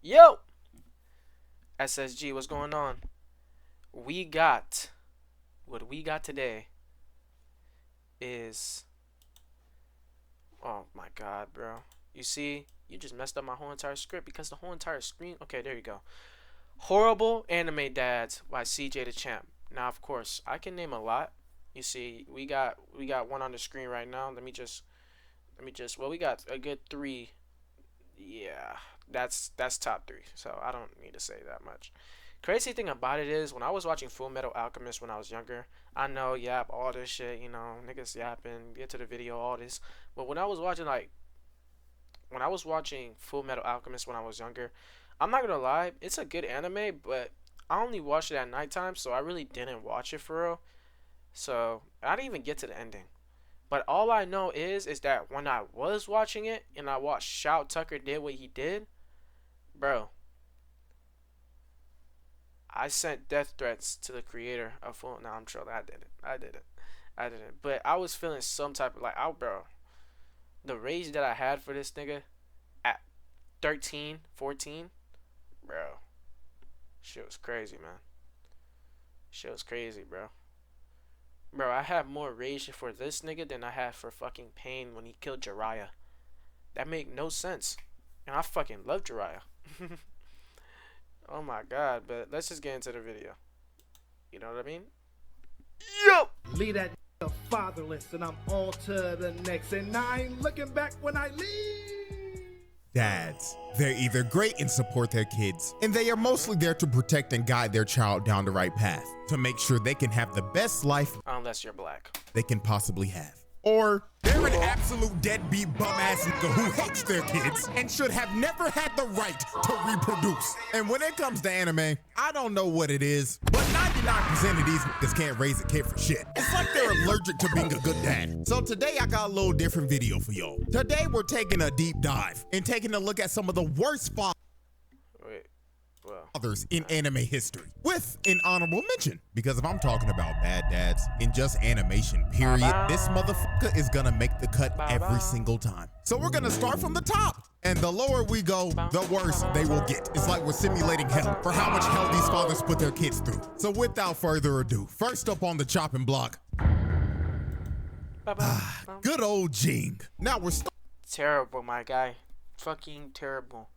Yo! SSG, what's going on? We got, what we got today is, oh my god, bro. You see, you just messed up my whole entire script because the whole entire screen, okay, there you go. Horrible Anime Dads by Cjdachamps. Now, of course, I can name a lot. You see, we got one on the screen right now. Let me just well, we got a good three. Yeah, that's top three. So I don't need to say that much. Crazy thing about it is when I was watching Full Metal Alchemist when I was younger, I know yap all this shit, niggas yapping, get to the video, all this. But when I was watching Full Metal Alchemist when I was younger, I'm not gonna lie, it's a good anime, but I only watched it at nighttime, so I really didn't watch it for real. So I didn't even get to the ending. But all I know is that when I was watching it and I watched Shout Tucker did what he did, bro, I sent death threats to the creator of Full. No, I'm trolling. I did it. I did it. But I was feeling some type of bro, the rage that I had for this nigga at 13, 14, bro, shit was crazy, man. Shit was crazy, bro. Bro, I have more rage for this nigga than I had for fucking Pain when he killed Jiraiya. That make no sense. And I fucking love Jiraiya. Oh my god, but let's just get into the video. You know what I mean? Yo! Leave that fatherless and I'm on to the next. And I ain't looking back when I leave. Dads. They're either great and support their kids, and they are mostly there to protect and guide their child down the right path to make sure they can have the best life Unless you're black. they can possibly have. Or they're an absolute deadbeat bum-ass nigga who hates their kids and should have never had the right to reproduce. And when it comes to anime, I don't know what it is, but 99% of these niggas can't raise a kid for shit. It's like they're allergic to being a good dad. So today I got a little different video for y'all. Today we're taking a deep dive and taking a look at some of the worst Wait, well, fathers in anime history, with an honorable mention. Because if I'm talking about bad dads in just animation, period, this motherfucker is gonna make the cut every single time. So we're gonna start from the top. And the lower we go, the worse they will get. It's like we're simulating hell for how much hell these fathers put their kids through. So without further ado, first up on the chopping block, good old Jing. Now we're terrible, my guy. Fucking terrible.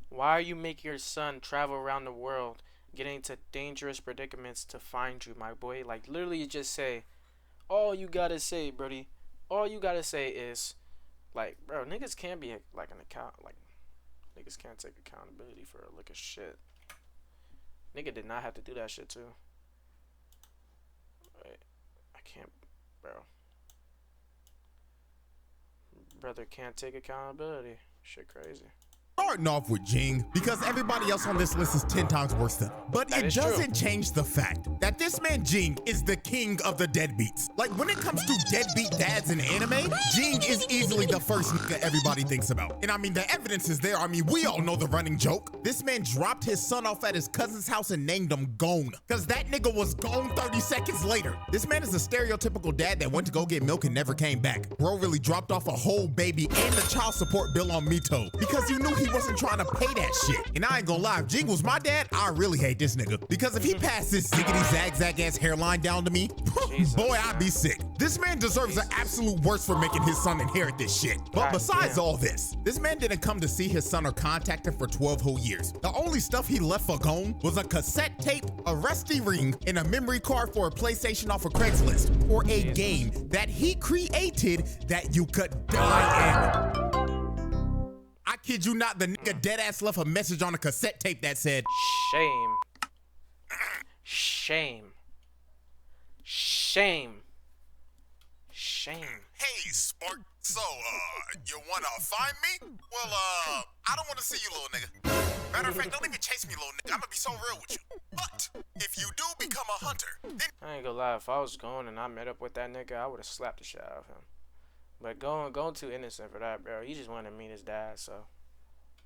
Why are you making your son travel around the world, getting into dangerous predicaments to find you, my boy? Like, literally, you just say, all you gotta say, buddy, all you gotta say is, like, bro, niggas can't be, like, an account, like, niggas can't take accountability for a lick of shit. Nigga did not have to do that shit, too. Wait, I can't, bro. Brother can't take accountability. Shit crazy. starting off with Jing because everybody else on this list is 10 times worse than him. But That it is true. doesn't change the fact that this man Jing is the king of the deadbeats. Like when it comes to deadbeat dads in anime, Jing is easily the first nigga everybody thinks about. And I mean, the evidence is there. I mean, we all know the running joke. This man dropped his son off at his cousin's house and named him Gone, because that nigga was gone 30 seconds later. This man is a stereotypical dad that went to go get milk and never came back. Bro really dropped off a whole baby and the child support bill on Mito because he knew he wasn't trying to pay that shit. And I ain't gonna lie, if Jing was my dad, I really hate this nigga. Because if he passed this ziggity zag ass hairline down to me, Jesus, boy, I'd be sick. This man deserves the absolute worst for making his son inherit this shit. But God besides damn. all this, this man didn't come to see his son or contact him for 12 whole years. The only stuff he left for Gone was a cassette tape, a rusty ring, and a memory card for a PlayStation off of Craigslist, or a game that he created that you could die in. I kid you not, the nigga deadass left a message on a cassette tape that said, Shame. Shame. Shame. Shame. "Hey, Spark, so, you wanna find me? Well, I don't wanna see you, little nigga. Matter of fact, don't even chase me, little nigga. I'm gonna be so real with you. But, if you do become a hunter, then I ain't gonna lie, if I was going and I met up with that nigga, I would have slapped the shit out of him. But going too innocent for that, bro. He just wanted to meet his dad, so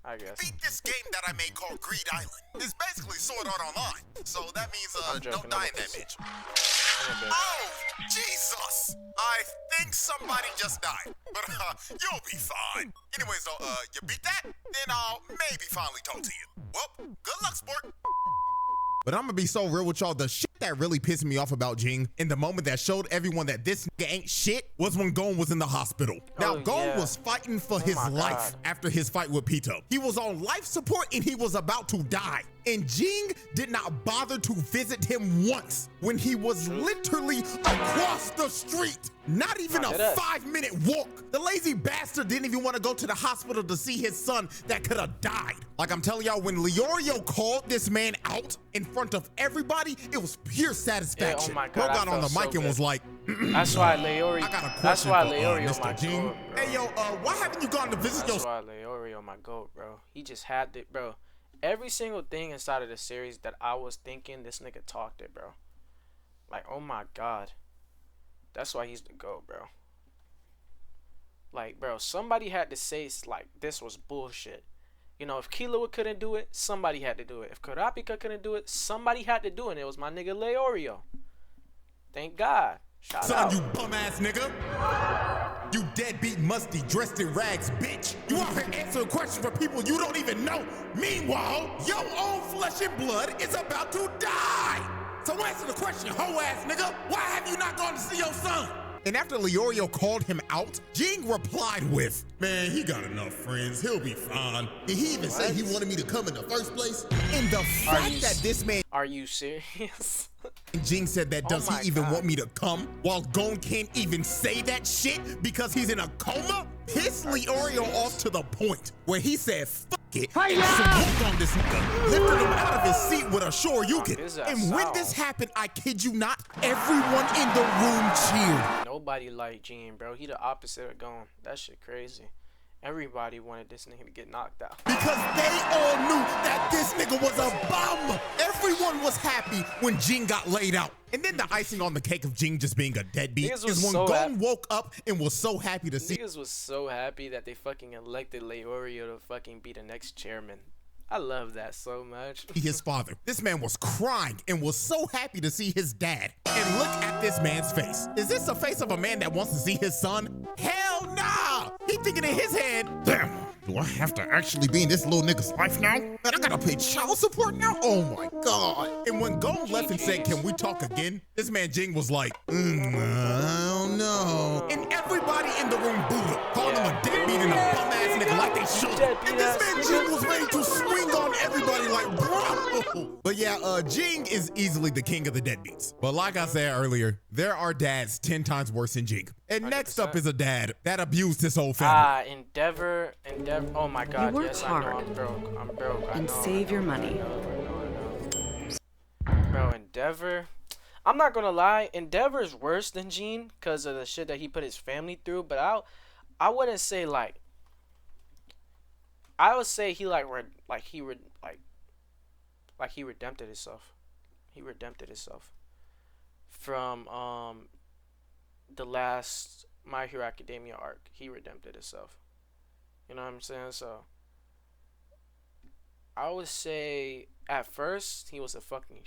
I guess. Beat this game that I made called Greed Island. It's basically Sword Art Online. So that means I'm joking, don't die in that bitch. Oh, Jesus! I think somebody just died. But you'll be fine. Anyways though, you beat that? Then I'll maybe finally talk to you. Well, good luck, sport. But I'm gonna be so real with y'all. The shit that really pissed me off about Jing in the moment that showed everyone that this nigga ain't shit was when Gon was in the hospital. Now, Gon was fighting for his life after his fight with Pito. He was on life support and he was about to die. And Jing did not bother to visit him once when he was literally across the street. Not even a 5-minute walk. The lazy bastard didn't even want to go to the hospital to see his son that could have died. Like I'm telling y'all, when Leorio called this man out in front of everybody, it was pure satisfaction. Yeah, oh my Bro God, got on the mic and was like, that's why Leorio. I got a question that's why for Leorio Mr. Jing. Goat, hey yo, why haven't you gone to visit your? That's why Leorio my goat, bro. He just had it, bro. Every single thing inside of the series that I was thinking, this nigga talked it, bro. Like, oh my God. That's why he's the GOAT, bro. Like, bro, somebody had to say, like, this was bullshit. You know, if Killua couldn't do it, somebody had to do it. If Kurapika couldn't do it, somebody had to do it. And it was my nigga Leorio. Thank God. Shout out. You bum ass nigga. You deadbeat musty dressed in rags, bitch. You out here answering questions for people you don't even know. Meanwhile, your own flesh and blood is about to die. So answer the question, hoe ass nigga. Why have you not gone to see your son? And after Leorio called him out, Jing replied with, man, he got enough friends. He'll be fine. Did he even say he wanted me to come in the first place? And the fact that this man... Are you serious? And Jing said that, does he even want me to come? While Gon can't even say that shit because he's in a coma? Pissed Leorio off to the point where he said, fuck it, and swooped on this nigga, lifted him out of his seat with a Shoryuken. And when this happened, I kid you not, everyone in the room cheered. Nobody liked Jing, bro. He the opposite of Gon. That shit crazy. Everybody wanted this nigga to get knocked out. Because they all knew that this nigga was a bum. Everyone was happy when Jing got laid out. And then the icing on the cake of Jing just being a deadbeat is when Gon woke up and was so happy to see. Niggas was so happy that they fucking elected Leorio to fucking be the next chairman. I love that so much. His father. This man was crying and was so happy to see his dad. And look at this man's face. Is this the face of a man that wants to see his son? Hell nah! He thinking in his head, damn, do I have to actually be in this little nigga's life now? And I gotta pay child support now? Oh my God. And when Gon left and said, can we talk again? This man Jing was like, I don't know. And everybody in the room booed him, calling him a deadbeat and a bum ass nigga like they should. And this man Jing was ready to swing on everybody like, bro. But yeah, Jing is easily the king of the deadbeats. But like I said earlier, there are dads 10 times worse than Jing. And 100%. Next up is a dad that abused his whole family. Endeavor. Oh my God. You work yes, hard. I know. I'm broke. And save your money. Bro, Endeavor. I'm not gonna lie. Endeavor is worse than Gene because of the shit that he put his family through. But I wouldn't say like. I would say he he redempted himself. He redempted himself from the last My Hero Academia arc. He redempted himself. You know what I'm saying? So I would say at first he was a fucking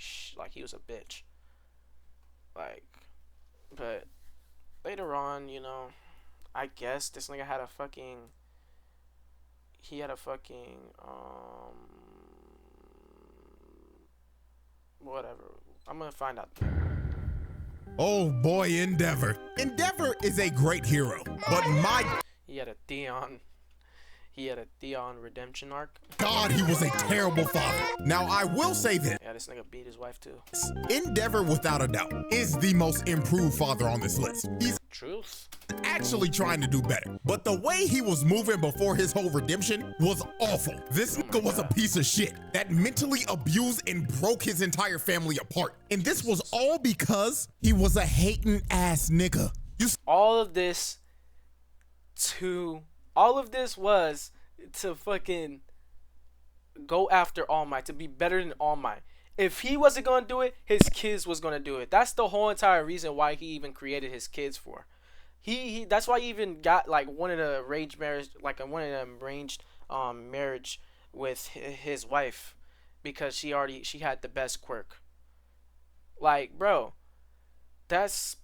he was a bitch. Like, but later on, you know, I guess this nigga had a fucking. He had a fucking whatever. I'm gonna find out. Oh boy, Endeavor. Endeavor is a great hero, but he had a Theon. He had a Theon redemption arc. God, he was a terrible father. Now, I will say this. Yeah, this nigga beat his wife too. Endeavor, without a doubt, is the most improved father on this list. He's truth. Actually trying to do better. But the way he was moving before his whole redemption was awful. This nigga was a piece of shit that mentally abused and broke his entire family apart. And this was all because he was a hating ass nigga. All of this was to fucking go after All Might, to be better than All Might. If he wasn't gonna do it, his kids was gonna do it. That's the whole entire reason why he even created his kids for. That's why he even got like one of the arranged marriage, like one of them arranged marriage with his wife because she had the best quirk. Like, bro, that's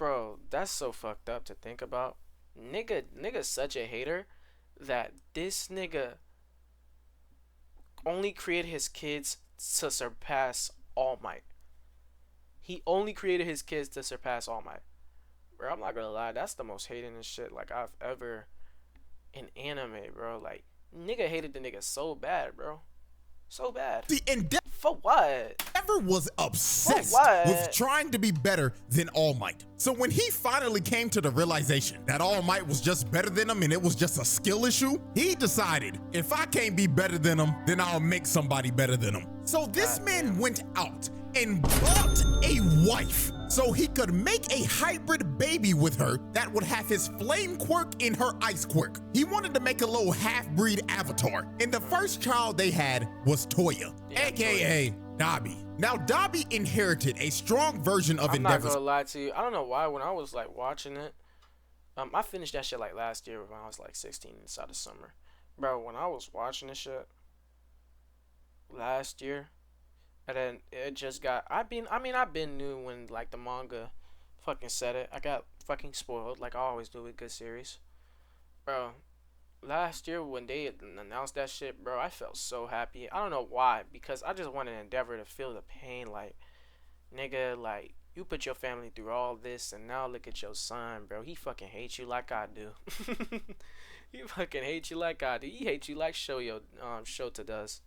so fucked up to think about. Nigga's such a hater that this nigga only created his kids to surpass All Might. He only created his kids to surpass All Might. Bro, I'm not gonna lie, that's the most hating and shit like I've ever in anime, bro. Like, nigga hated the nigga so bad, bro. So bad. The Endeavor For what? was obsessed what? with trying to be better than All Might. So when he finally came to the realization that All Might was just better than him and it was just a skill issue, he decided, if I can't be better than him, then I'll make somebody better than him. So this man went out and bought a wife so he could make a hybrid baby with her that would have his flame quirk in her ice quirk. He wanted to make a little half-breed avatar, and the first child they had was Toya, aka Dabi. Now, Dabi inherited a strong version of Endeavor's. I'm not gonna lie to you. I don't know why when I was like watching it, I finished that shit like last year when I was like 16 inside of summer. Bro, when I was watching this shit last year, and then it just got, I've been new when like the manga fucking said it. I got fucking spoiled like I always do with good series. Bro, last year when they announced that shit, bro, I felt so happy. I don't know why, because I just wanted Endeavor to feel the pain. Like, nigga, like, you put your family through all this, and now look at your son, bro. He fucking hates you like I do. He fucking hates you like I do. He hates you like Shota does.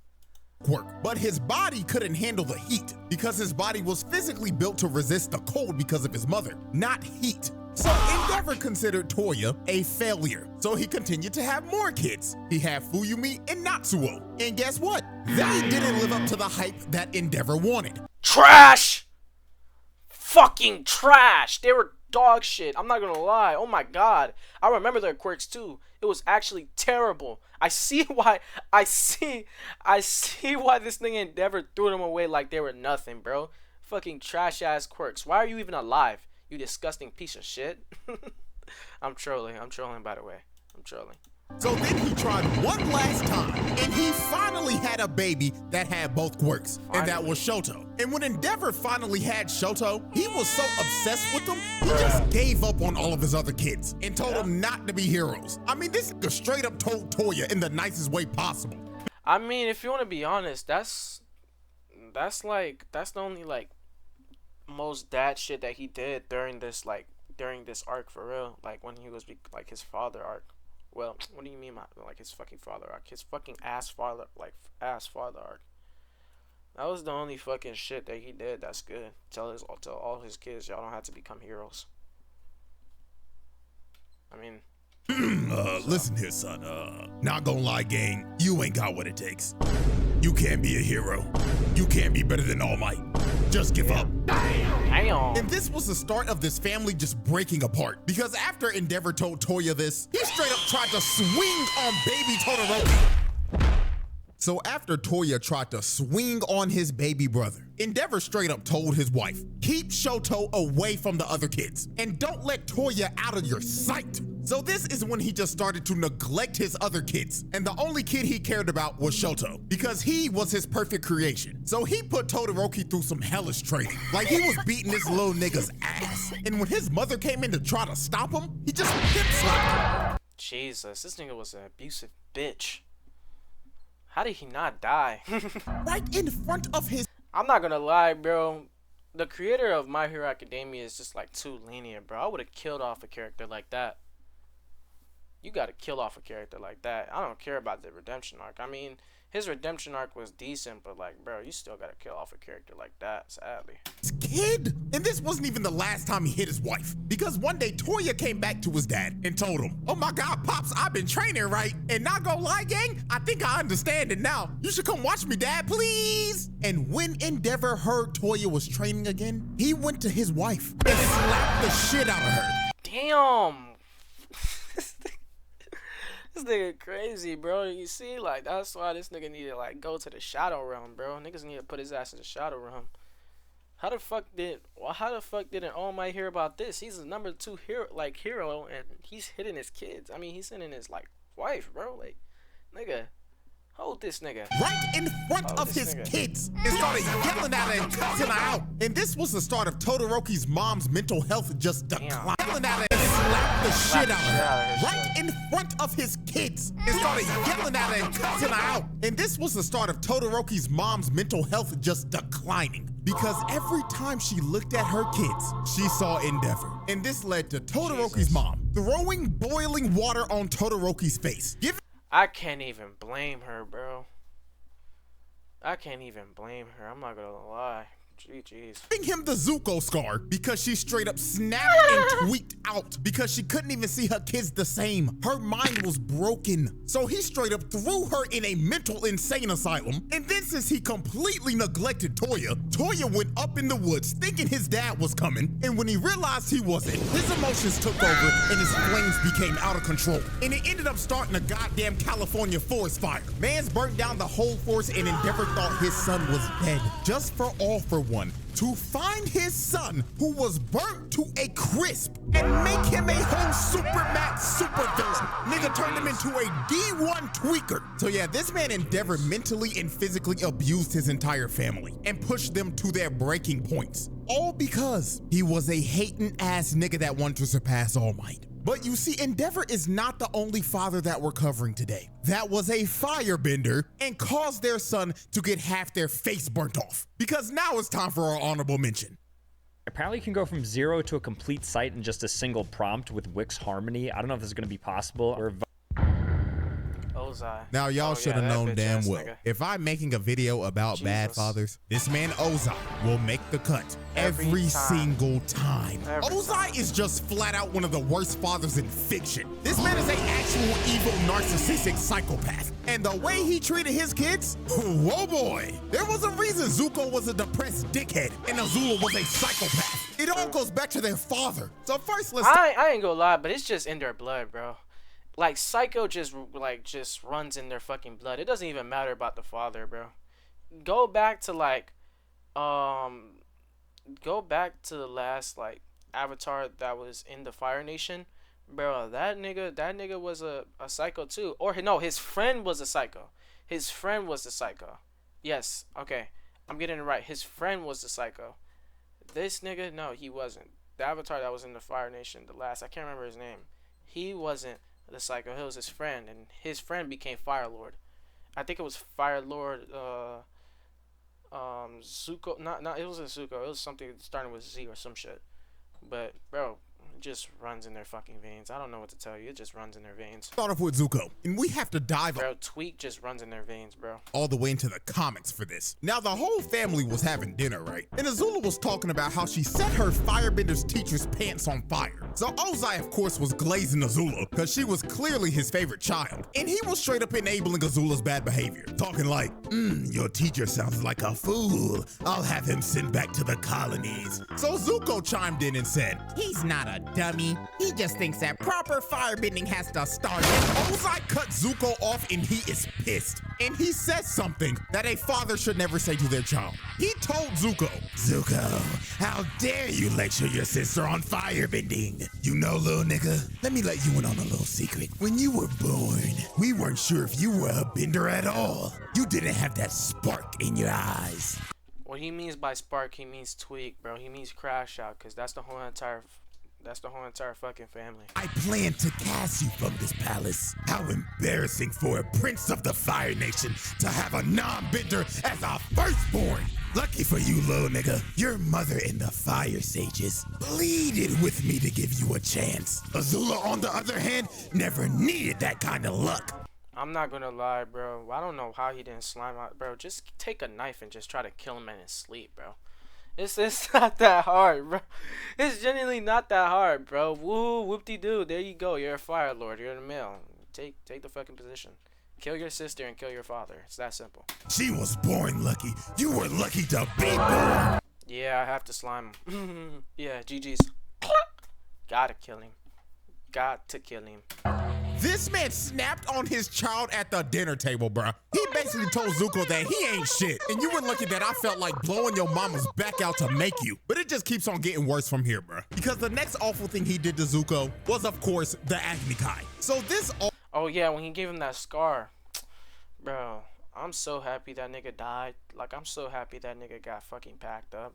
Quirk, but his body couldn't handle the heat because his body was physically built to resist the cold because of his mother, not heat. So Endeavor considered Toya a failure, so he continued to have more kids. He had Fuyumi and Natsuo, and guess what? They didn't live up to the hype that Endeavor wanted. Trash! Fucking trash! They were dog shit. I'm not gonna lie. Oh my god. I remember their quirks too. It was actually terrible. I see why this thing Endeavor threw them away like they were nothing, bro. Fucking trash ass quirks. Why are you even alive? You disgusting piece of shit. I'm trolling by the way. I'm trolling. So then he tried one last time, and he finally had a baby that had both quirks, and that was Shoto. And when Endeavor finally had Shoto, he was so obsessed with them, he just gave up on all of his other kids and told them not to be heroes. I mean, this nigga straight up told Toya in the nicest way possible. I mean, if you want to be honest, that's the only like most dad shit that he did during this arc for real. Like when he was like his father arc. Well, what do you mean by like his fucking father arc? His fucking ass father arc. That was the only fucking shit that he did that's good. Tell all his kids, y'all don't have to become heroes. I mean, listen here, son. Not gonna lie, gang, you ain't got what it takes. You can't be a hero. You can't be better than All Might. Just give up. Damn. And this was the start of this family just breaking apart. Because after Endeavor told Toya this, he straight up tried to swing on baby Todoroki. So after Toya tried to swing on his baby brother, Endeavor straight up told his wife, keep Shoto away from the other kids and don't let Toya out of your sight. So this is when he just started to neglect his other kids. And the only kid he cared about was Shoto because he was his perfect creation. So he put Todoroki through some hellish training. Like he was beating this little nigga's ass. And when his mother came in to try to stop him, he just hip slapped her. Jesus, this nigga was an abusive bitch. How did he not die? Right in front of his... I'm not gonna lie, bro. The creator of My Hero Academia is just like too lenient, bro. I would have killed off a character like that. You gotta kill off a character like that. I don't care about the redemption arc. I mean, his redemption arc was decent, but like, bro, you still gotta kill off a character like that, sadly. His kid? And this wasn't even the last time he hit his wife. Because one day, Toya came back to his dad and told him, oh my God, Pops, I've been training, right? And not gonna lie, gang, I think I understand it now. You should come watch me, Dad, please. And when Endeavor heard Toya was training again, he went to his wife and slapped the shit out of her. Damn. This nigga crazy, bro. You see, like, that's why this nigga need to, like, go to the Shadow Realm, bro. Niggas need to put his ass in the Shadow Realm. How the fuck didn't All Might hear about this? He's the number 2 hero, and he's hitting his kids. I mean, he's hitting his, like, wife, bro. Like, nigga, hold killed this nigga. Right in front of his kids and started yelling at her and cussing her out. And this was the start of Todoroki's mom's mental health just declining. Yelling at her and slapped the shit out of her. Right in front of his kids and started yelling at her and cussing her out. And this was the start of Todoroki's mom's mental health just declining. Because every time she looked at her kids, she saw Endeavor. And this led to Todoroki's mom throwing boiling water on Todoroki's face. I can't even blame her, bro. I can't even blame her. I'm not gonna lie. GG's. Giving him the Zuko scar because she straight up snapped and tweaked out because she couldn't even see her kids the same. Her mind was broken. So he straight up threw her in a mental insane asylum. And then since he completely neglected Toya, Toya went up in the woods thinking his dad was coming. And when he realized he wasn't, his emotions took over and his flames became out of control. And it ended up starting a goddamn California forest fire. Mans burnt down the whole forest and Endeavor thought his son was dead. Just for all for one, to find his son who was burnt to a crisp and make him a whole super max super villain. Nigga turned him into a D1 tweaker. So yeah, this man Endeavor mentally and physically abused his entire family and pushed them to their breaking points. All because he was a hating ass nigga that wanted to surpass All Might. But you see, Endeavor is not the only father that we're covering today. That was a firebender and caused their son to get half their face burnt off. Because now it's time for our honorable mention. Apparently you can go from 0 to a complete site in just a single prompt with Wix Harmony. I don't know if this is going to be possible. Or Ozai. Now y'all should have known damn well. Nigga. If I'm making a video about bad fathers, this man Ozai will make the cut every single time. Ozai is just flat out one of the worst fathers in fiction. This man is an actual evil narcissistic psychopath. And the way he treated his kids, whoa boy. There was a reason Zuko was a depressed dickhead and Azula was a psychopath. It all goes back to their father. So first let's I ain't gonna lie, but it's just in their blood, bro. Like, Psycho just runs in their fucking blood. It doesn't even matter about the father, bro. Go back to, the last, Avatar that was in the Fire Nation. Bro, that nigga was a psycho, too. Or, no, his friend was a psycho. His friend was the psycho. Yes, okay. I'm getting it right. His friend was the psycho. This nigga, no, he wasn't. The Avatar that was in the Fire Nation, the last, I can't remember his name. He wasn't the psycho. It was his friend, and his friend became Fire Lord. I think it was Fire Lord Zuko. Not it wasn't Zuko. It was something starting with Z or some shit. But bro, it just runs in their fucking veins. I don't know what to tell you. It just runs in their veins. start off with Zuko, and we have to dive Bro, Tweak just runs in their veins, bro. all the way into the comics for this. Now the whole family was having dinner, right? And Azula was talking about how she set her firebender's teacher's pants on fire. So Ozai, of course, was glazing Azula because she was clearly his favorite child. And he was straight up enabling Azula's bad behavior, talking like, your teacher sounds like a fool. I'll have him sent back to the colonies. So Zuko chimed in and said, he's not a dummy. He just thinks that proper firebending has to start. And Ozai cut Zuko off and he is pissed. And he says something that a father should never say to their child. He told Zuko, how dare you lecture your sister on firebending? You know, little nigga, let me let you in on a little secret. When you were born, we weren't sure if you were a bender at all. You didn't have that spark in your eyes. What he means by spark, he means tweak, bro. He means crash out, because that's the whole entire fucking family. I plan to cast you from this palace. How embarrassing for a prince of the Fire Nation to have a non-bender as a firstborn. Lucky for you, little nigga, your mother and the Fire Sages pleaded with me to give you a chance. Azula, on the other hand, never needed that kind of luck. I'm not gonna lie, bro. I don't know how he didn't slime out, bro. Just take a knife and just try to kill him in his sleep, bro. It's not that hard, bro. It's genuinely not that hard, bro. Woo, whoop-de-doo. There you go. You're a Fire Lord. You're in the male. Take the fucking position. Kill your sister and kill your father. It's that simple. She was born lucky. You were lucky to be born. Yeah, I have to slime him. Yeah, GG's. Gotta kill him. Got to kill him. This man snapped on his child at the dinner table, bruh. He basically told Zuko that he ain't shit. And you were lucky that I felt like blowing your mama's back out to make you. But it just keeps on getting worse from here, bruh. Because the next awful thing he did to Zuko was, of course, the Agni Kai. So this... Oh, yeah, when he gave him that scar. Bro, I'm so happy that nigga died. Like, I'm so happy that nigga got fucking packed up.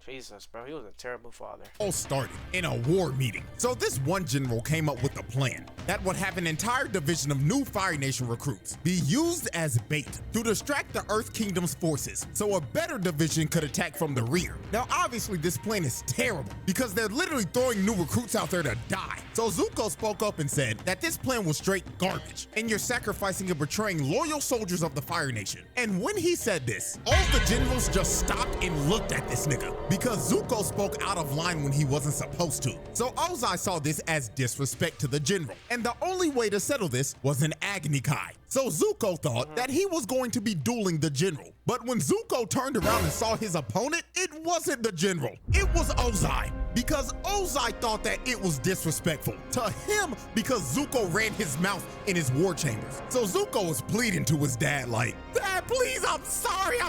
Jesus, bro, he was a terrible father. All started in a war meeting. So this one general came up with a plan that would have an entire division of new Fire Nation recruits be used as bait to distract the Earth Kingdom's forces so a better division could attack from the rear. Now, obviously, this plan is terrible because they're literally throwing new recruits out there to die. So Zuko spoke up and said that this plan was straight garbage and you're sacrificing and betraying loyal soldiers of the Fire Nation. And when he said this, all the generals just stopped and looked at this nigga, because Zuko spoke out of line when he wasn't supposed to. So Ozai saw this as disrespect to the general, and the only way to settle this was an Agni Kai. So Zuko thought that he was going to be dueling the general. But when Zuko turned around and saw his opponent, it wasn't the general. It was Ozai. Because Ozai thought that it was disrespectful to him because Zuko ran his mouth in his war chambers. So Zuko was pleading to his dad like, "Dad, please, I'm sorry.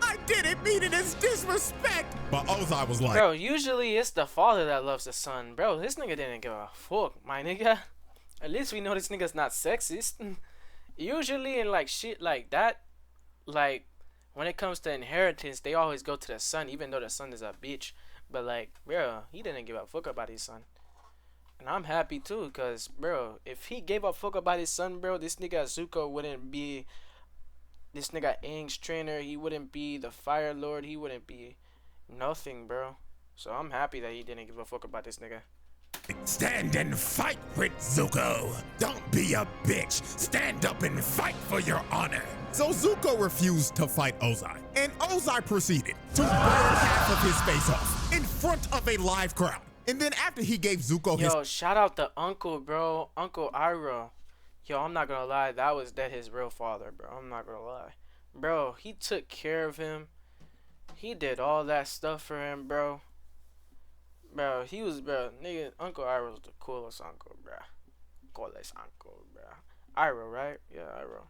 I didn't mean it as disrespect." But Ozai was like, Bro, usually it's the father that loves the son. Bro, this nigga didn't give a fuck, my nigga. At least we know this nigga's not sexist. Usually in like shit like that, like when it comes to inheritance, they always go to the son, even though the son is a bitch. But like, bro, he didn't give a fuck about his son. And I'm happy too, because, bro, if he gave a fuck about his son, bro, this nigga Zuko wouldn't be this nigga Aang's trainer. He wouldn't be the Fire Lord. He wouldn't be nothing, bro. So I'm happy that he didn't give a fuck about this nigga. "Stand and fight, Prince Zuko. Don't be a bitch. Stand up and fight for your honor." So Zuko refused to fight Ozai, and Ozai proceeded to burn half of his face off in front of a live crowd. And then after he gave Zuko his— Yo, shout out to Uncle, bro. Uncle Iroh. Yo, I'm not gonna lie. That was his real father, bro. I'm not gonna lie. Bro, he took care of him. He did all that stuff for him, bro. Bro, he was, bro, nigga, Uncle Iroh was the coolest uncle, bro. Coolest uncle, bro. Iroh, right? Yeah, Iroh.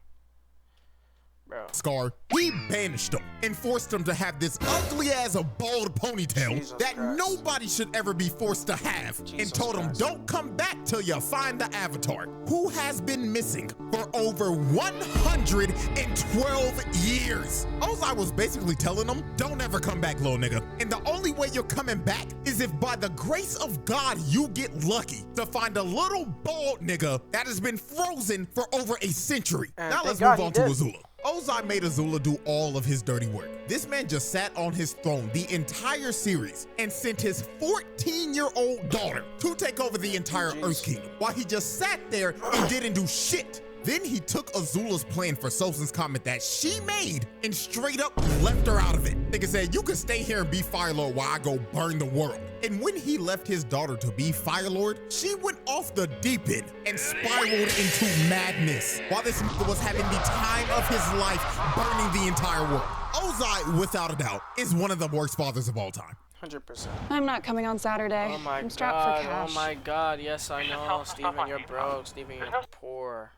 Bro. Scar, he banished him and forced him to have this ugly ass a bald ponytail Jesus that Christ. nobody should ever be forced to have, Jesus and told him, Christ. "Don't come back till you find the Avatar, who has been missing for over 112 years. Ozai was basically telling him, "Don't ever come back, little nigga. And the only way you're coming back is if by the grace of God you get lucky to find a little bald nigga that has been frozen for over a century." And Now thank let's God move he on to did. Azula. Ozai made Azula do all of his dirty work. This man just sat on his throne the entire series and sent his 14-year-old daughter to take over the entire Earth Kingdom while he just sat there and didn't do shit. Then he took Azula's plan for Sozin's comment that she made and straight up left her out of it. Nigga said, "You can stay here and be Fire Lord while I go burn the world." And when he left his daughter to be Fire Lord, she went off the deep end and spiraled into madness while this nigga was having the time of his life burning the entire world. Ozai, without a doubt, is one of the worst fathers of all time. 100%. I'm not coming on Saturday. Oh my I'm strapped god. for cash. Oh my god. Yes, I know. Steven, you're broke. Steven, you're poor.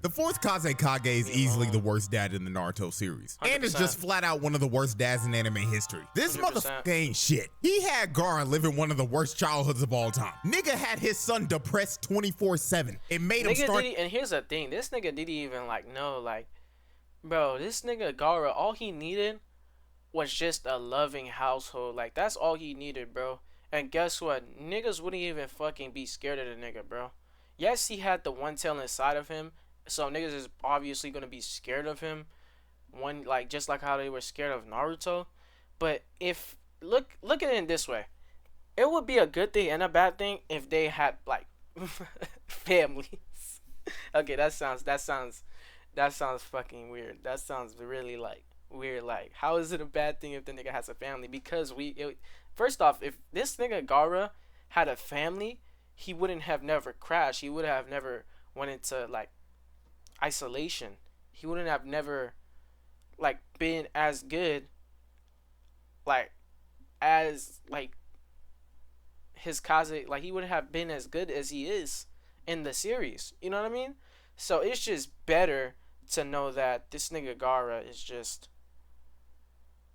The fourth Kazekage is easily the worst dad in the Naruto series. And it's just flat out one of the worst dads in anime history. This 100%. motherfucker ain't shit. He had Gaara living one of the worst childhoods of all time. Nigga had his son depressed 24/7. It made him Nigga start— and here's the thing. This nigga didn't even like know, like, bro, this nigga Gaara, all he needed was just a loving household. Like, that's all he needed, bro. And guess what? Niggas wouldn't even fucking be scared of the nigga, bro. Yes, he had the one tail inside of him, so niggas is obviously gonna be scared of him. One, like, just like how they were scared of Naruto. But if look at it in this way, it would be a good thing and a bad thing if they had like families. Okay, that sounds fucking weird. That sounds really like weird. Like, how is it a bad thing if the nigga has a family? Because first off, if this nigga Gaara had a family, he wouldn't have never crashed. He would have never went into like isolation. He wouldn't have never like been as good like as like his Kaze, like he wouldn't have been as good as he is in the series. You know what I mean? So it's just better to know that this nigga Gaara is just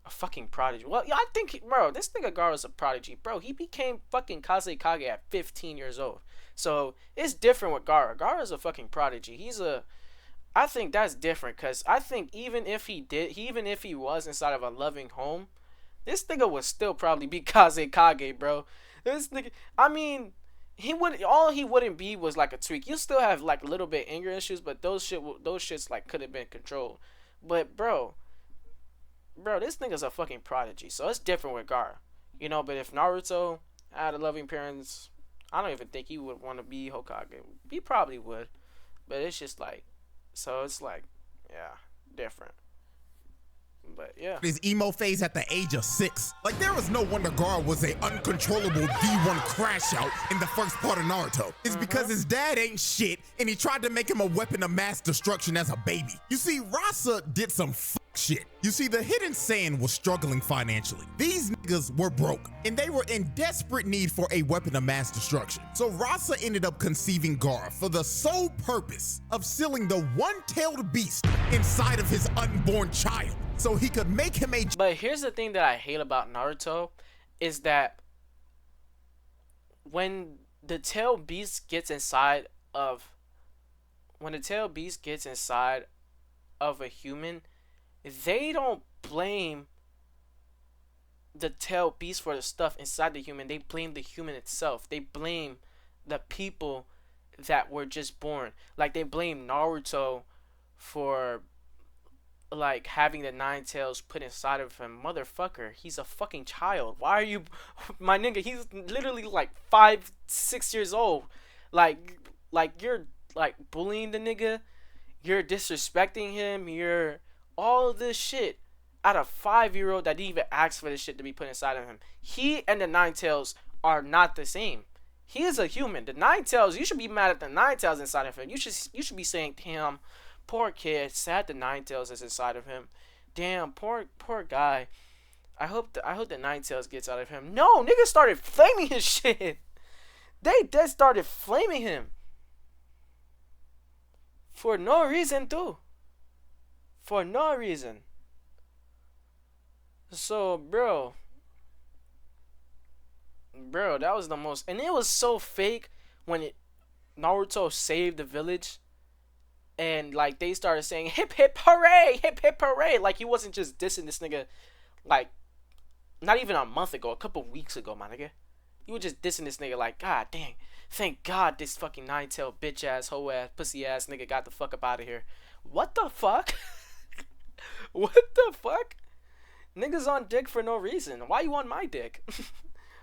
a fucking prodigy. Well, yeah, I think, bro, this nigga Gaara's a prodigy. Bro, he became fucking Kazekage at 15 years old. So it's different with Gaara. Gaara's a fucking prodigy. He's a I think that's different, cause I think even if he was inside of a loving home, this nigga would still probably be Kazekage, bro. This nigga, I mean, he wouldn't be was like a tweak. You still have like a little bit anger issues, but those shits like could have been controlled. But bro, this nigga's a fucking prodigy, so it's different with Gaara, you know. But if Naruto had a loving parents, I don't even think he would want to be Hokage. He probably would, but it's just like, so it's like, yeah, different. But yeah, his emo phase at the age of 6. Like, there was no wonder Gaara was a uncontrollable D1 crash out in the first part of Naruto. It's because his dad ain't shit, and he tried to make him a weapon of mass destruction as a baby. You see, Rasa did some shit. You see, the Hidden Sand was struggling financially. These niggas were broke, and they were in desperate need for a weapon of mass destruction. So Rasa ended up conceiving Gaara for the sole purpose of sealing the one-tailed beast inside of his unborn child, so he could make him a... But here's the thing that I hate about Naruto, is that when the tailed beast gets inside of a human, they don't blame the tailed beast for the stuff inside the human. They blame the human itself. They blame the people that were just born. Like, they blame Naruto for like having the 9 tails put inside of him. Motherfucker, he's a fucking child. Why are you, my nigga, he's literally like 5-6 years old. Like you're like bullying the nigga, you're disrespecting him, you're all of this shit out of 5-year-old that didn't even ask for this shit to be put inside of him. He and the 9 tails are not the same. He is a human. The 9 tails, you should be mad at the 9 tails inside of him. You should be saying, damn, poor kid, sad the 9 tails is inside of him. Damn, poor guy. I hope the 9 tails gets out of him. No, niggas started flaming his shit. They just started flaming him for no reason too. For no reason. So, bro, that was the most, and it was so fake when Naruto saved the village, and like they started saying hip hip hooray, hip hip hooray, like he wasn't just dissing this nigga, like not even a month ago, a couple weeks ago, my nigga. You were just dissing this nigga like, god dang, thank God this fucking 9-tailed bitch ass, hoe ass, pussy ass nigga got the fuck up out of here. What the fuck? What the fuck? Niggas on dick for no reason. Why you on my dick?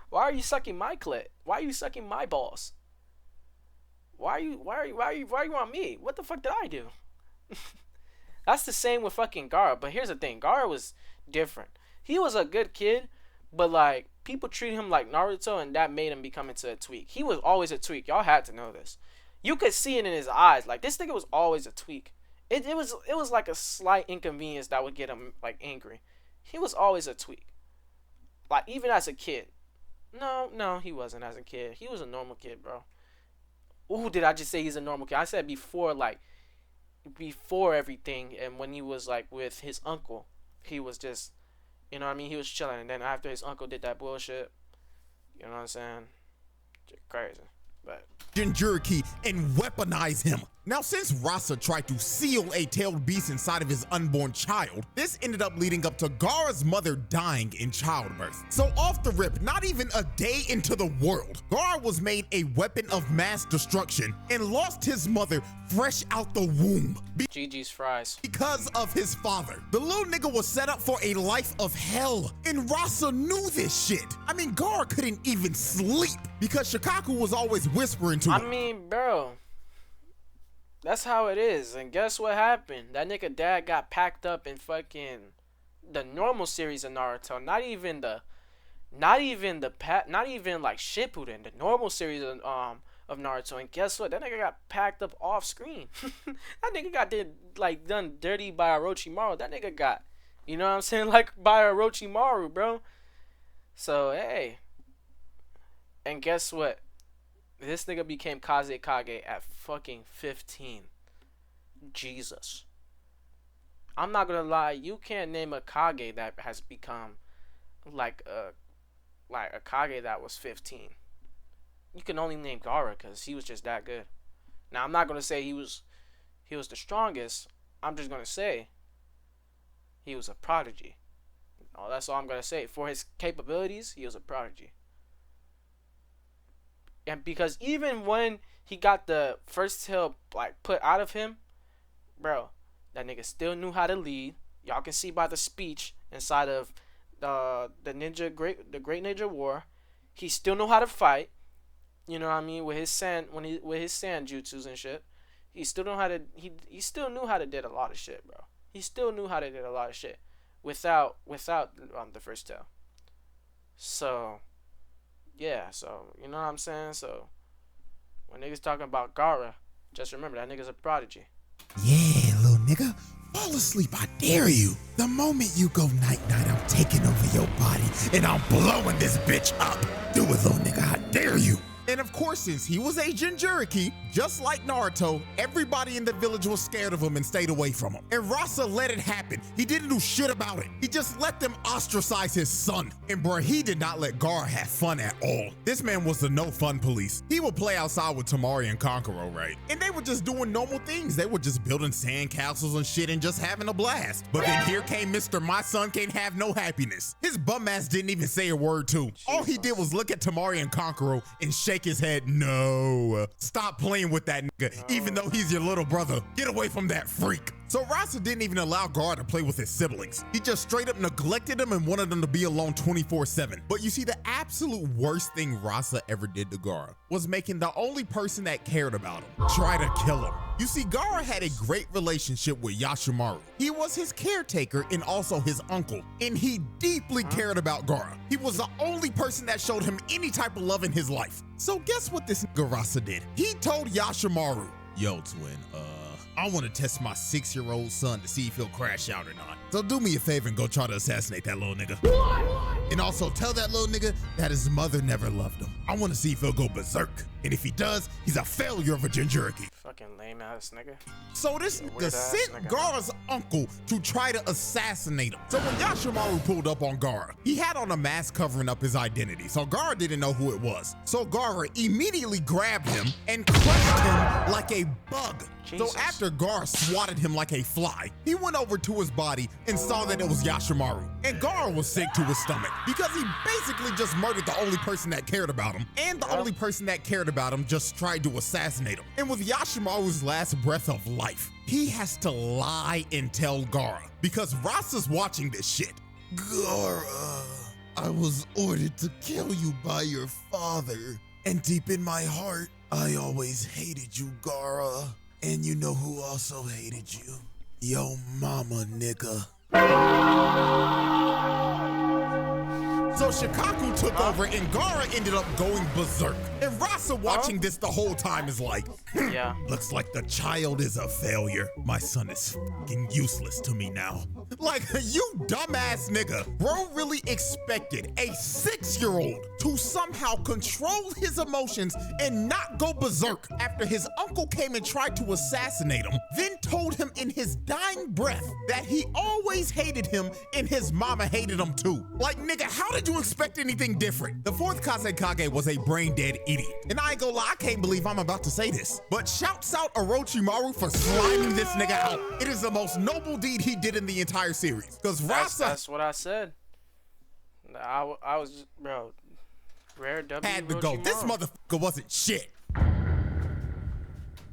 Why are you sucking my clit? Why are you sucking my balls? Why are you on me? What the fuck did I do? That's the same with fucking Gaara. But here's the thing, Gaara was different. He was a good kid, but like people treat him like Naruto, and that made him become into a tweak. He was always a tweak. Y'all had to know this. You could see it in his eyes. Like, this nigga was always a tweak. It was like a slight inconvenience that would get him like angry. He was always a tweak. Like, even as a kid. No, he wasn't as a kid. He was a normal kid, bro. Ooh, did I just say he's a normal kid? I said before everything, and when he was like with his uncle, he was just, you know what I mean? He was chilling, and then after his uncle did that bullshit, you know what I'm saying? Just crazy, but Jinchuriki and weaponize him. Now, since Rasa tried to seal a tailed beast inside of his unborn child, this ended up leading up to Gaara's mother dying in childbirth. So off the rip, not even a day into the world, Gaara was made a weapon of mass destruction and lost his mother fresh out the womb. GG's fries. Because of his father. The little nigga was set up for a life of hell, and Rasa knew this shit. I mean, Gaara couldn't even sleep because Shikaku was always whispering to him. I mean, bro, that's how it is. And guess what happened? That nigga dad got packed up in fucking the normal series of Naruto. Not even like Shippuden, the normal series of Naruto. And guess what? That nigga got packed up off screen. That nigga got done dirty by Orochimaru. That nigga got, you know what I'm saying, like by Orochimaru, bro. So hey, and guess what? This nigga became Kazekage at fucking 15. Jesus. I'm not gonna lie, you can't name a Kage that has become like a Kage that was 15. You can only name Gaara because he was just that good. Now, I'm not gonna say he was he was the strongest, I'm just gonna say he was a prodigy. Oh, that's all I'm gonna say. For his capabilities, he was a prodigy. And because even when he got the first tail like put out of him, bro, that nigga still knew how to lead. Y'all can see by the speech inside of the Great Ninja War. He still knew how to fight. You know what I mean? With his sand jutsus and shit. He still knew how to he still knew how to did a lot of shit, bro. He still knew how to did a lot of shit without the first tail. So yeah, so you know what I'm saying? So when niggas talking about Gaara, just remember that nigga's a prodigy. Yeah, little nigga. Fall asleep, I dare you. The moment you go night-night, I'm taking over your body and I'm blowing this bitch up. Do it, little nigga, I dare you. And of course, since he was a Jinchuriki, just like Naruto, everybody in the village was scared of him and stayed away from him. And Rasa let it happen. He didn't do shit about it. He just let them ostracize his son. And bruh, he did not let Gaara have fun at all. This man was the no fun police. He would play outside with Temari and Kankuro, right? And they were just doing normal things. They were just building sand castles and shit and just having a blast. But then here came Mr. My Son Can't Have No Happiness. His bum ass didn't even say a word too. All he did was look at Temari and Kankuro and shake his head. No, stop playing with that nigga, even though he's your little brother. Get away from that freak. So Rasa didn't even allow Gaara to play with his siblings. He just straight up neglected them and wanted them to be alone 24/7. But you see, the absolute worst thing Rasa ever did to Gaara was making the only person that cared about him try to kill him. You see, Gaara had a great relationship with Yashimaru. He was his caretaker and also his uncle, and he deeply cared about Gaara. He was the only person that showed him any type of love in his life. So guess what this nigga Rasa did? He told Yashimaru, yo twin, I want to test my 6-year-old son to see if he'll crash out or not. So do me a favor and go try to assassinate that little nigga. And also tell that little nigga that his mother never loved him. I want to see if he'll go berserk. And if he does, he's a failure of a Jinchuriki. Fucking lame ass nigga. So this nigga sent Gaara's uncle to try to assassinate him. So when Yashimaru pulled up on Gaara, he had on a mask covering up his identity. So Gaara didn't know who it was. So Gaara immediately grabbed him and crushed him like a bug. Jesus. So after Gaara swatted him like a fly, he went over to his body and saw that it was Yashimaru. And Gaara was sick to his stomach because he basically just murdered the only person that cared about him. And the only person that cared about him just tried to assassinate him. And with Yashimaru's last breath of life, he has to lie and tell Gaara because Rasa's watching this shit. Gaara, I was ordered to kill you by your father. And deep in my heart, I always hated you, Gaara. And you know who also hated you? Yo mama, nigga. So Shikaku took over and Gaara ended up going berserk. And Rasa watching this the whole time is like, Yeah. looks like the child is a failure. My son is fucking useless to me now. Like, you dumbass nigga. Bro really expected a 6-year-old to somehow control his emotions and not go berserk after his uncle came and tried to assassinate him, then told him in his dying breath that he always hated him and his mama hated him too. Like, nigga, how did you expect anything different? The 4th Kazekage was a brain-dead idiot. And I ain't gonna lie, I can't believe I'm about to say this, but shouts out Orochimaru for sliming this nigga out. It is the most noble deed he did in the entire series. Because Rasa That's what I said. I was, bro, rare W. had to go. This motherfucker wasn't shit.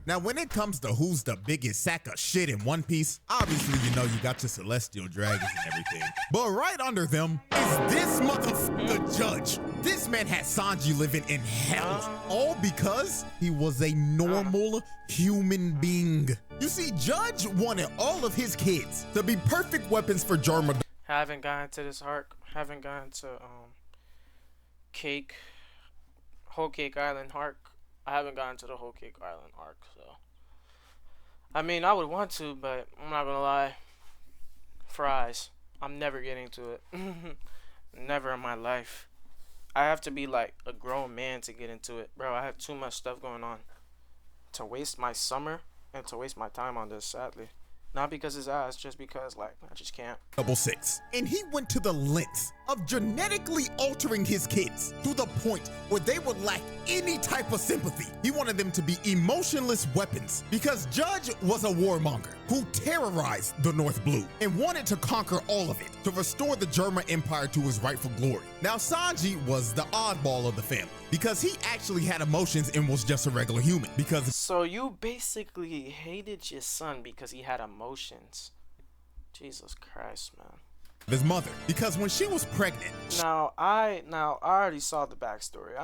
Now, when it comes to who's the biggest sack of shit in One Piece, obviously you know you got your celestial dragons and everything. But right under them is this motherfucker Judge. This man had Sanji living in hell, all because he was a normal human being. You see, Judge wanted all of his kids to be perfect weapons for Jorma. Haven't gotten to this arc. Haven't gotten to Whole Cake Island arc. I haven't gotten to the Whole Cake Island arc, so I mean I would want to, but I'm not gonna lie. Fries. I'm never getting to it. Never in my life. I have to be like a grown man to get into it. Bro, I have too much stuff going on to waste my summer and to waste my time on this, sadly. Not because his ass, just because like I just can't. 6. And he went to the lengths of genetically altering his kids to the point where they would lack any type of sympathy. He wanted them to be emotionless weapons because Judge was a warmonger who terrorized the North Blue and wanted to conquer all of it to restore the German Empire to his rightful glory. Now, Sanji was the oddball of the family because he actually had emotions and was just a regular human. Because So you basically hated your son because he had emotions. Jesus Christ, man. his mother, because when she was pregnant, Now I already saw the backstory.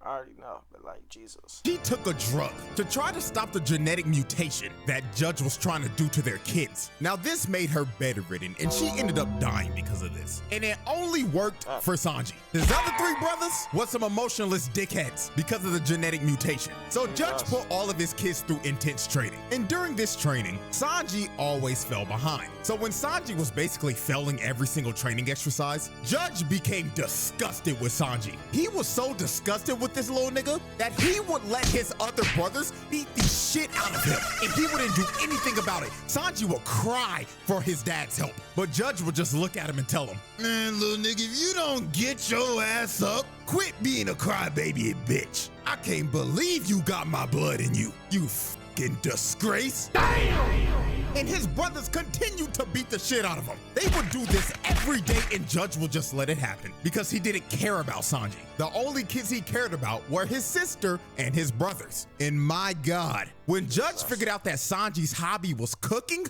I already know, but like, Jesus. she took a drug to try to stop the genetic mutation that Judge was trying to do to their kids. Now, this made her bedridden, and she ended up dying because of this. And it only worked for Sanji. His other three brothers was some emotionless dickheads because of the genetic mutation. So Judge put all of his kids through intense training. And during this training, Sanji always fell behind. So when Sanji was basically failing every single training exercise, Judge became disgusted with Sanji. He was so disgusted with this little nigga that he would let his other brothers beat the shit out of him, and he wouldn't do anything about it. Sanji would cry for his dad's help, but Judge would just look at him and tell him, "Man, little nigga, if you don't get your ass up, quit being a crybaby and bitch. I can't believe you got my blood in you, you fucking disgrace." Damn! And his brothers continued to beat the shit out of him. They would do this every day, and Judge would just let it happen because he didn't care about Sanji. The only kids he cared about were his sister and his brothers. And my God, when Judge figured out that Sanji's hobby was cooking,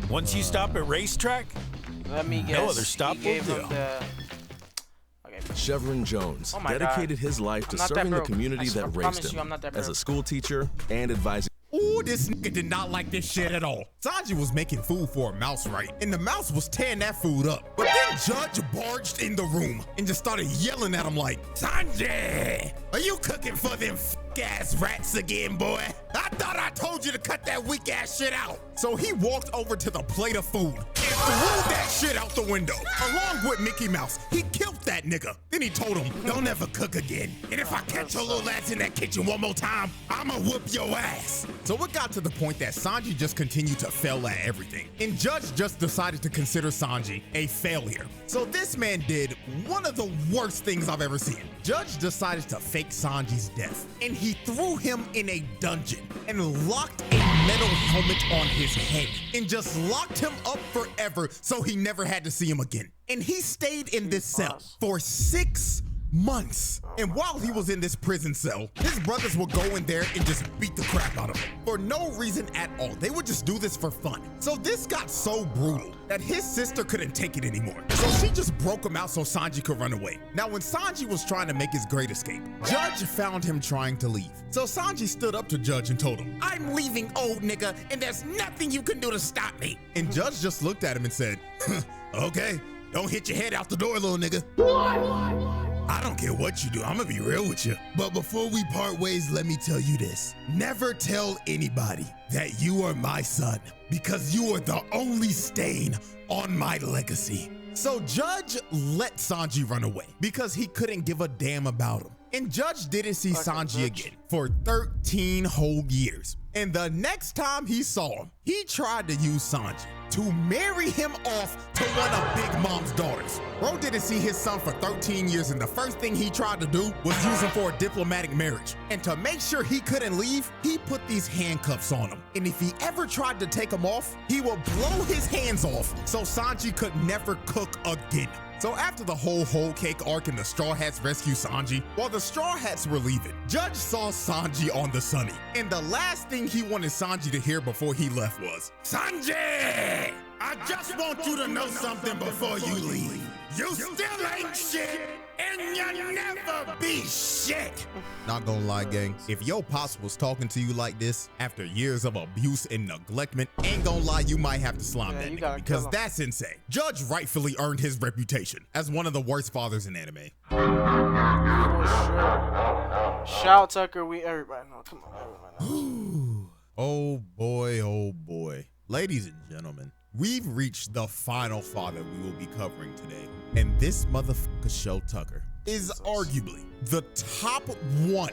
Once you stop at racetrack, Let me guess. no other stop He gave will him do. the. Okay. Chevron Jones Oh my dedicated God. his life to I'm not that serving the broke. community I that promise raised you, I'm him not that as a broke. school teacher and advising. ooh, this nigga did not like this shit at all. Sanji was making food for a mouse, right? And the mouse was tearing that food up. But then Judge barged in the room and just started yelling at him like, "Sanji, are you cooking for them ass rats again, boy? I thought I told you to cut that weak ass shit out." So he walked over to the plate of food and threw that shit out the window, along with Mickey Mouse. He killed that nigga. Then he told him, "Don't ever cook again. And if I catch your little ass in that kitchen one more time, I'ma whoop your ass." So it got to the point that Sanji just continued to fail at everything. And Judge just decided to consider Sanji a failure. So this man did one of the worst things I've ever seen. Judge decided to fake Sanji's death, and he threw him in a dungeon and locked a metal helmet on his head and just locked him up forever so he never had to see him again. And he stayed in this cell for 6 months. And while he was in this prison cell, his brothers would go in there and just beat the crap out of him for no reason at all. They would just do this for fun. So this got so brutal that his sister couldn't take it anymore. So she just broke him out so Sanji could run away. Now, when Sanji was trying to make his great escape, Judge found him trying to leave. So Sanji stood up to Judge and told him, "I'm leaving, old nigga, and there's nothing you can do to stop me." And Judge just looked at him and said, "Okay, don't hit your head out the door, little nigga." I don't care what you do, I'm gonna be real with you. But before we part ways, let me tell you this. Never tell anybody that you are my son, because you are the only stain on my legacy. So Judge let Sanji run away because he couldn't give a damn about him. And Judge didn't see Sanji again for 13 whole years. And the next time he saw him, he tried to use Sanji to marry him off to one of Big Mom's daughters. Bro didn't see his son for 13 years, and the first thing he tried to do was use him for a diplomatic marriage. And to make sure he couldn't leave, he put these handcuffs on him. And if he ever tried to take them off, he would blow his hands off so Sanji could never cook again. So after the whole cake arc and the Straw Hats rescue Sanji, while the Straw Hats were leaving, Judge saw Sanji on the Sunny. And the last thing he wanted Sanji to hear before he left was, "Sanji, I just want you to know something before you leave. You still ain't shit, and you'll never be shit." Not gonna lie, gang, if your pops was talking to you like this after years of abuse and neglectment, ain't gonna lie, you might have to slime that you nigga, gotta because kill him. that's insane. Judge rightfully earned his reputation as one of the worst fathers in anime. For sure. Shout Tucker, everybody know. Come on, everybody knows. Oh boy, oh boy. Ladies and gentlemen, we've reached the final father we will be covering today. And this motherfucker Show Tucker is Jesus. arguably the top 1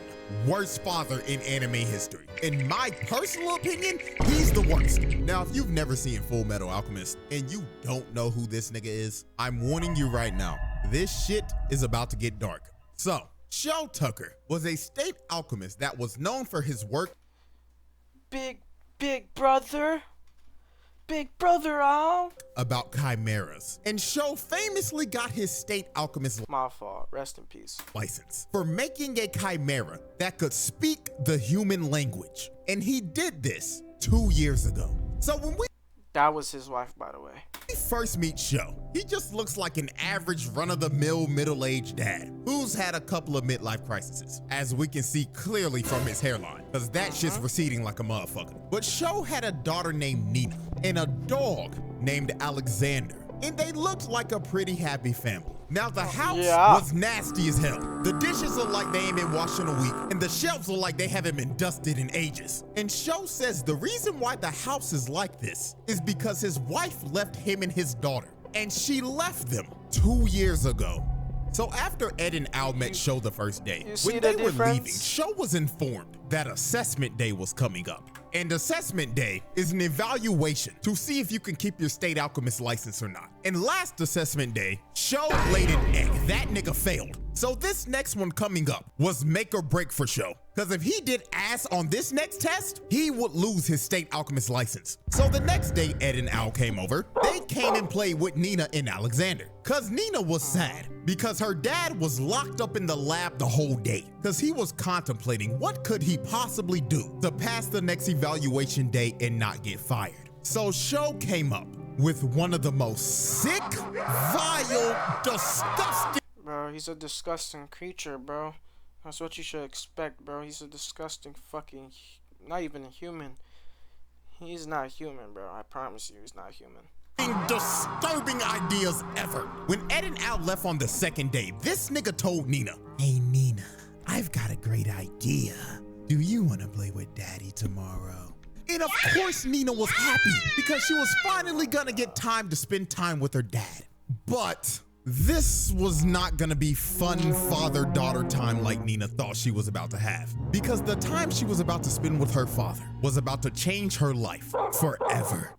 worst father in anime history. In my personal opinion, he's the worst. Now, if you've never seen Full Metal Alchemist and you don't know who this nigga is, I'm warning you right now. This shit is about to get dark. So, Sho Tucker was a state alchemist that was known for his work. Big brother. Big brother, About chimeras. And Sho famously got his state alchemist my fault. Rest in peace. license for making a chimera that could speak the human language. And he did this 2 years ago. So when we That was his wife, by the way. first meet Sho, he just looks like an average run-of-the-mill middle-aged dad who's had a couple of midlife crises, as we can see clearly from his hairline, because that shit's receding like a motherfucker. But Sho had a daughter named Nina and a dog named Alexander, and they looked like a pretty happy family. Now the house was nasty as hell. The dishes look like they ain't been washed in a week, and the shelves look like they haven't been dusted in ages. And Sho says the reason why the house is like this is because his wife left him and his daughter, and she left them 2 years ago. So after Ed and Al met Sho the first day, when they were leaving, Sho was informed that assessment day was coming up. And assessment day is an evaluation to see if you can keep your state alchemist license or not. And last assessment day, Sho laid an egg. That nigga failed. So this next one coming up was make or break for Sho. Because if he did ass on this next test, he would lose his state alchemist license. So the next day Ed and Al came over, they came and played with Nina and Alexander. Cause Nina was sad because her dad was locked up in the lab the whole day. Cause he was contemplating what could he possibly do to pass the next evaluation day and not get fired. So Sho came up with one of the most sick, vile, disgusting. Bro, he's a disgusting creature, bro. That's what you should expect, bro. He's a disgusting fucking, not even a human. He's not human, bro. I promise you, he's not human. Disturbing ideas ever. When Ed and Al left on the second day, this nigga told Nina, "Hey Nina, I've got a great idea. Do you want to play with Daddy tomorrow?" And of course Nina was happy because she was finally gonna get time to spend time with her dad. But this was not gonna be fun father-daughter time like Nina thought she was about to have. Because the time she was about to spend with her father was about to change her life forever.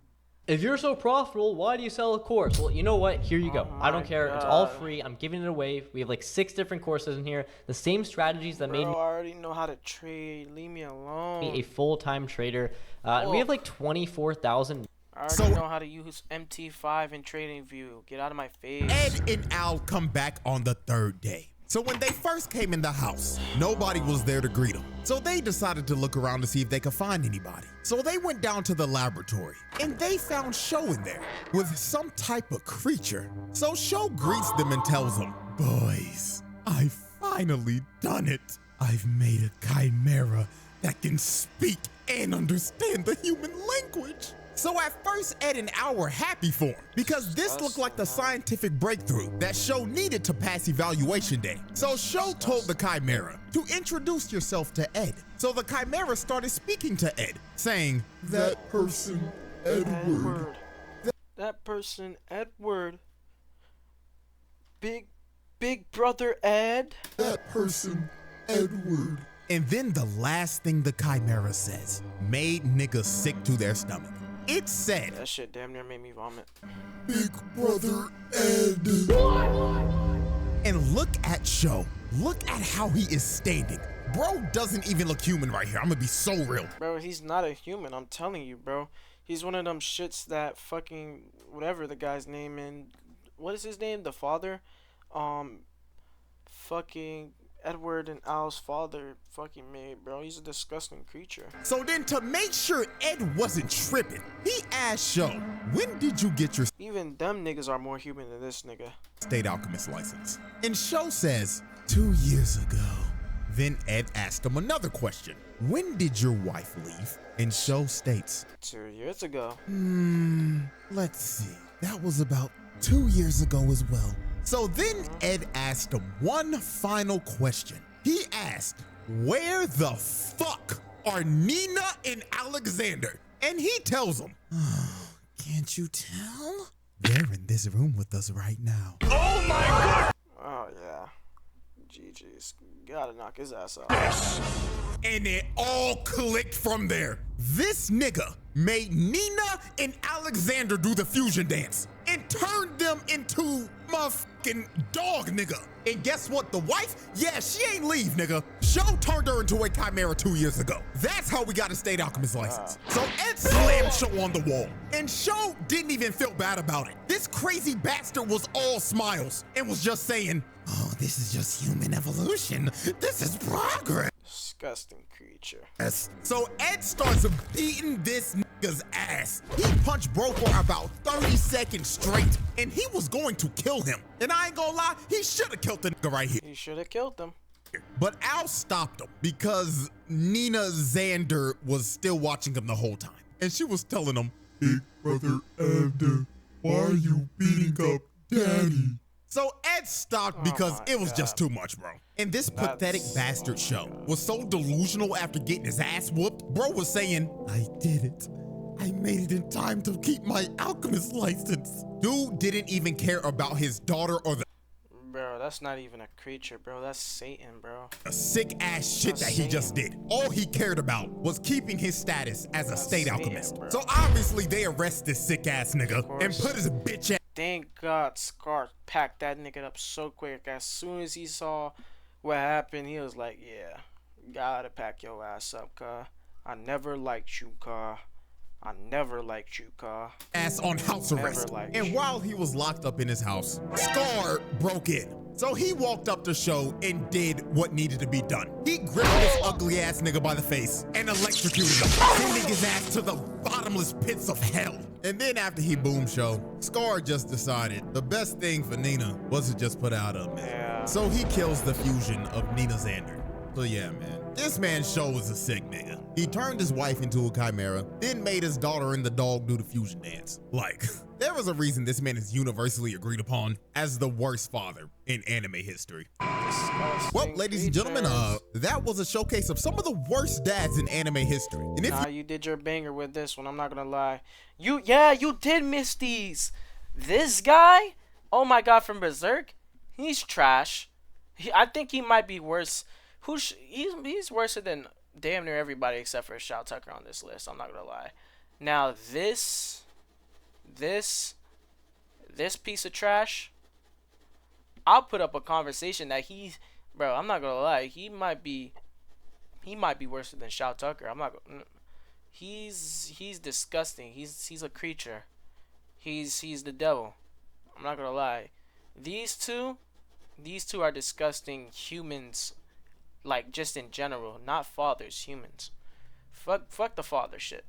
If you're so profitable, why do you sell a course? Well, you know what? Here you go. I don't care. It's all free. I'm giving it away. We have like 6 different courses in here. The same strategies that made Bro, I already know how to trade. Leave me alone. me a full-time trader. And we have like 24,000. I already know how to use MT5 in TradingView. Get out of my face. Ed and Al come back on the 3rd day. So when they first came in the house, nobody was there to greet them. So they decided to look around to see if they could find anybody. So they went down to the laboratory and they found Sho in there with some type of creature. So Sho greets them and tells them, "Boys, I've finally done it. I've made a chimera that can speak and understand the human language." So at first, Ed and Al were happy for him because this looked like the scientific breakthrough that Sho needed to pass evaluation day. So Sho told the chimera to introduce yourself to Ed. So the chimera started speaking to Ed, saying, "That person, Edward. That person, Edward. Big brother Ed. That person, Edward." And then the last thing the chimera says made niggas sick to their stomach. It said, That shit damn near made me vomit. "Big brother Ed." And look at Sho. Look at how he is standing. Bro doesn't even look human right here. I'm gonna be so real. Bro, he's not a human. I'm telling you, bro. He's one of them shits that fucking whatever the guy's name in. What is his name? The father? Fucking Edward and Al's father fucking made, bro. He's a disgusting creature. So then to make sure Ed wasn't tripping, he asked Sho, "When did you get your Even them niggas are more human than this nigga. state alchemist license?" And Sho says, 2 years ago. Then Ed asked him another question. "When did your wife leave?" And Sho states, 2 years ago. Let's see. That was about 2 years ago as well. So then Ed asked him one final question. He asked, "Where the fuck are Nina and Alexander?" And he tells him, "Oh, can't you tell? They're in this room with us right now." Oh yeah. GG's. Gotta knock his ass out. And it all clicked from there. This nigga made Nina and Alexander do the fusion dance and turned them into motherfucking dog nigga. And guess what? The wife? Yeah, she ain't leave, nigga. Show turned her into a chimera 2 years ago. That's how we got a state alchemist license. So Ed slammed Show on the wall. And Show didn't even feel bad about it. This crazy bastard was all smiles and was just saying, oh, this is just human evolution. This is progress. Disgusting creature. Yes. So Ed starts beating this nigga's ass. He punched Bro for about 30 seconds straight, and he was going to kill him. And I ain't gonna lie, he should have killed the nigga right here. He should have killed him. But Al stopped him because Nina Xander was still watching him the whole time. And she was telling him, Big brother Abder, why are you beating up Daddy? So Ed stopped because it was just too much, bro. And this pathetic bastard Show was so delusional after getting his ass whooped. Bro was saying, I did it. I made it in time to keep my alchemist license. Dude didn't even care about his daughter or the Bro, that's not even a creature, bro. That's Satan, bro. sick ass shit that he just did. All he cared about was keeping his status as a state alchemist. Bro. So obviously they arrest this sick ass nigga and put his bitch ass. Thank God Scar packed that nigga up so quick. As soon as he saw what happened, he was like, yeah, gotta pack your ass up, cuz. I never liked you, cuz. I never liked you, cuz. Ass on house arrest. And while he was locked up in his house, Scar broke in. So he walked up to Show and did what needed to be done. He gripped this ugly ass nigga by the face and electrocuted him, sending his ass to the bottomless pits of hell. And then after he boomed Show, Scar just decided the best thing for Nina was to just put out a man. So he kills the fusion of Nina Xander. So yeah, man, this man Show is a sick nigga. He turned his wife into a chimera, then made his daughter and the dog do the fusion dance. Like, there was a reason this man is universally agreed upon as the worst father in anime history. Well, ladies and gentlemen, that was a showcase of some of the worst dads in anime history. And if you did your banger with this one, I'm not gonna lie. You did miss these. This guy, oh my god, from Berserk, he's trash. I think he might be worse. He's worse than damn near everybody except for Shao Tucker on this list. I'm not gonna lie. Now this piece of trash, I'll put up a conversation that bro, I'm not gonna lie, he might be worse than Shao Tucker. I'm not gonna, he's disgusting. He's a creature. He's the devil. I'm not gonna lie. These two are disgusting humans. Like, just in general, not fathers, humans. Fuck the father shit.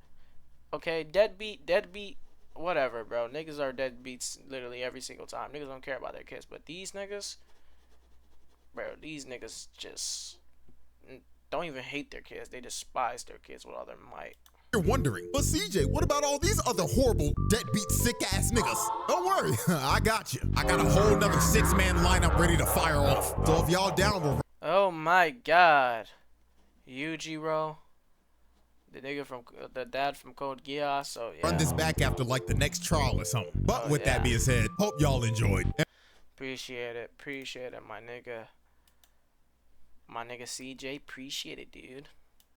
Okay, deadbeat, whatever, bro. Niggas are deadbeats literally every single time. Niggas don't care about their kids, but these niggas, bro, these niggas just don't even hate their kids. They despise their kids with all their might. you're wondering, but CJ, what about all these other horrible, deadbeat, sick-ass niggas? Don't worry, I got you. I got a whole nother 6-man lineup ready to fire off. So if y'all down, we'll oh my god. Yujiro. The nigga from the dad from Code Geass, so yeah. run this back after like the next trial or something. But with that being said, hope y'all enjoyed. Appreciate it, my nigga. My nigga CJ, appreciate it, dude.